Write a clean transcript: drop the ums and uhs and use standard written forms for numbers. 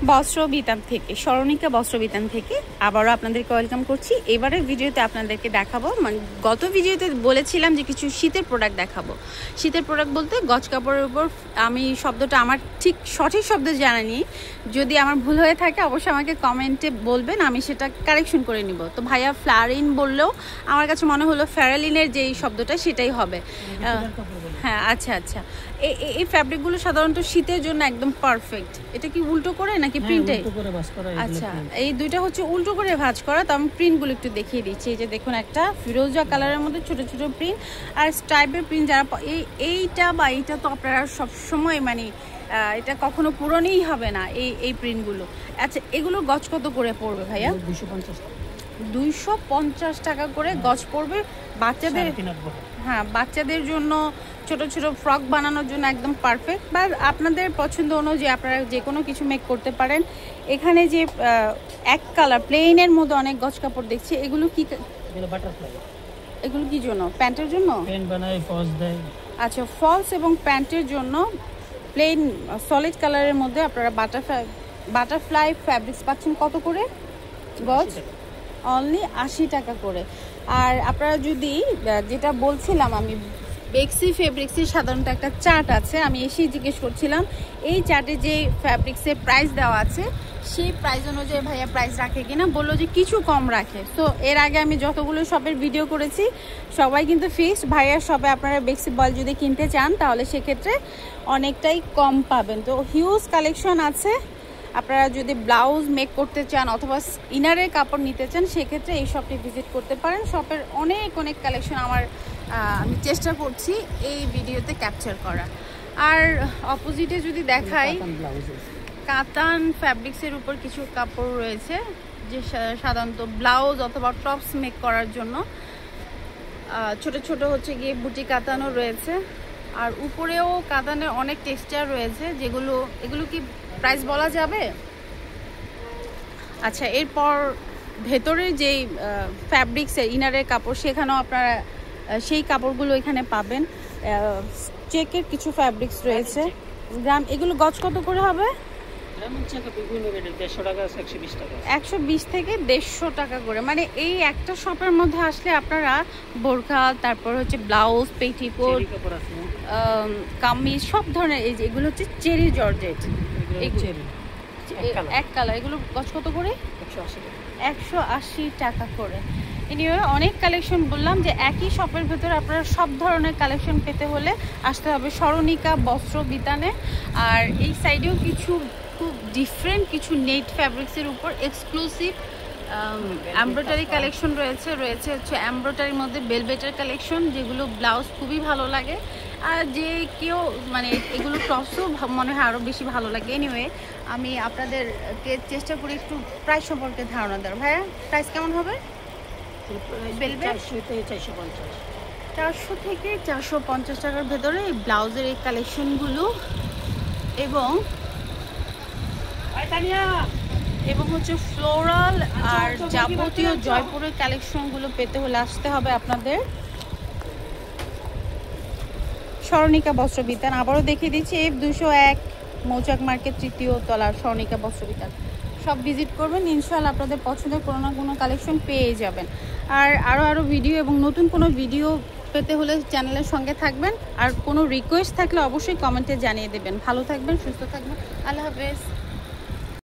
বস্ত্রবিতান থেকে, স্মরণিকা বস্ত্রবিতান থেকে আবারও আপনাদেরকে ওয়েলকাম করছি। এবারের ভিডিওতে আপনাদেরকে দেখাবো, মানে গত ভিডিওতে বলেছিলাম যে কিছু শীতের প্রোডাক্ট দেখাবো। শীতের প্রোডাক্ট বলতে গজ কাপড়ের উপর, আমি শব্দটা আমার ঠিক সঠিক শব্দ জানি, যদি আমার ভুল হয়ে থাকে অবশ্যই আমাকে কমেন্টে বলবেন, আমি সেটা কারেকশন করে নিব। তো ভাইয়া ফ্লারিন বললেও আমার কাছে মনে হলো ফ্যারালিনের যেই শব্দটা সেটাই হবে। হ্যাঁ, আচ্ছা আচ্ছা। এই ফ্যাব্রিকগুলো সাধারণত শীতের জন্য একদম পারফেক্ট। এটা কি উল্টো করে নাকি প্রিন্টে? আচ্ছা, এই দুইটা হচ্ছে উল্টো করে ভাঁজ করা। তো আমি প্রিন্টগুলো একটু দেখিয়ে দিচ্ছি। এই যে দেখুন, একটা ফিরোজা কালারের মধ্যে ছোট ছোট প্রিন্ট আর স্টাইপের প্রিন্ট। যারা এইটা বা এইটা তো আপনারা সবসময় মানে এটা কখনো পুরনোই হবে না এই প্রিন্টগুলো। আচ্ছা, এগুলো গজ কত করে পড়বে ভাইয়া? 250 টাকা করে গজ পড়বে। বাচ্চাদের, হ্যাঁ, বাচ্চাদের জন্য ছোট ছোট ফ্রক বানানোর জন্য একদম পারফেক্ট। বা আপনাদের পছন্দ অনুযায়ী আপনারা যে কোনো কিছু মেক করতে পারেন। এখানে যে এক কালার প্লেনের মধ্যে অনেক গজ কাপড় দেখছি, এগুলো কি? এগুলো কি জন্য? প্যান্টের জন্য? আচ্ছা, ফলস এবং প্যান্টের জন্য প্লেন সলিড কালারের মধ্যে আপনারা বাটারফ্লাই ফ্যাব্রিক্স পাচ্ছেন। কত করে গজ? অনলি 80 টাকা করে। আর আপনারা যদি, যেটা বলছিলাম আমি, বেক্সি ফেব্রিক্সের সাধারণত একটা চার্ট আছে, আমি এসেই জিজ্ঞেস করছিলাম এই চার্টে যে ফ্যাব্রিক্সের প্রাইস দেওয়া আছে সেই প্রাইস অনুযায়ী ভাইয়া প্রাইস রাখে কিনা। বললো যে কিছু কম রাখে। সো এর আগে আমি যতগুলো শপের ভিডিও করেছি সবাই কিন্তু ফিক্সড। ভাইয়ার শপে আপনারা বেক্সি বল যদি কিনতে চান তাহলে সেক্ষেত্রে অনেকটাই কম পাবেন। তো হিউজ কালেকশন আছে। আপনারা যদি ব্লাউজ মেক করতে চান অথবা ইনারের কাপড় নিতে চান সেক্ষেত্রে এই শপটি ভিজিট করতে পারেন। শপের অনেক কালেকশন আমি চেষ্টা করছি এই ভিডিওতে ক্যাপচার করা। আর অপোজিটে যদি দেখাই, কাতান ফ্যাব্রিক্সের উপর কিছু কাপড় রয়েছে যে সাধারণত ব্লাউজ অথবা টপস মেক করার জন্য। ছোট ছোট হচ্ছে গিয়ে বুটি কাতানও রয়েছে। আর উপরেও কাতানের অনেক টেক্সচার রয়েছে, এগুলো কি প্রাইস বলা যাবে? আচ্ছা, এরপর ভেতরের যেই ফ্যাব্রিক্সের ইনারের কাপড়, সেখানেও আপনারা সেই কাপড়গুলো এখানে পাবেন। চেকের কিছু ফ্যাব্রিক্স রয়েছে। গ্রাম এগুলো গজ কত করে হবে? 120 থেকে 150 টাকা করে। মানে এই একটা শপের মধ্যে আসলে আপনারা বোরখা, তারপর হচ্ছে ব্লাউজ, পেটিকোট, কামিজ, সব ধরনের। এই যে এগুলো হচ্ছে চেরি জর্জেট, এক কালার। এগুলো গজ কত করে? 180 টাকা করে। এনিওয়ে, অনেক কালেকশন বললাম যে একই শপের ভেতরে আপনারা সব ধরনের কালেকশন পেতে হলে আসতে হবে স্মরণিকা বস্ত্রবিতানে। আর এই সাইডেও কিছু খুব ডিফারেন্ট কিছু নেট ফ্যাব্রিক্সের উপর এক্সক্লুসিভ এমব্রয়ডারি কালেকশন রয়েছে হচ্ছে এমব্রয়ডারির মধ্যে বেলভেটের কালেকশন, যেগুলো ব্লাউজ খুবই ভালো লাগে। আর যে কেউ মানে এগুলো টপসও মনে হয় আরও বেশি ভালো লাগে। এনিওয়ে, আমি আপনাদেরকে চেষ্টা করি একটু প্রাইস সম্পর্কে ধারণা দেওয়ার। ভাইয়া, প্রাইস কেমন হবে? 400 থেকে 450 টাকার ভেতরে এই ব্লাউজের এই কালেকশনগুলো এবং হচ্ছে ফ্লোরাল আর যাবতীয় জয়পুরের কালেকশনগুলো পেতে হলে আসতে হবে আপনাদের স্মরণিকা বস্ত্রবিতান। আবারও দেখিয়ে দিচ্ছি, F201 মৌচাক মার্কেট 3য় তলার স্মরণিকা বস্ত্রবিতান। সব ভিজিট করবেন, ইনশাআল্লাহ আপনাদের পছন্দের কোনো না কোনো কালেকশন পেয়ে যাবেন। আর আরও ভিডিও এবং নতুন কোনো ভিডিও পেতে হলে চ্যানেলের সঙ্গে থাকবেন। আর কোনো রিকোয়েস্ট থাকলে অবশ্যই কমেন্টে জানিয়ে দেবেন। ভালো থাকবেন, সুস্থ থাকবেন। আল্লাহ হাফেজ।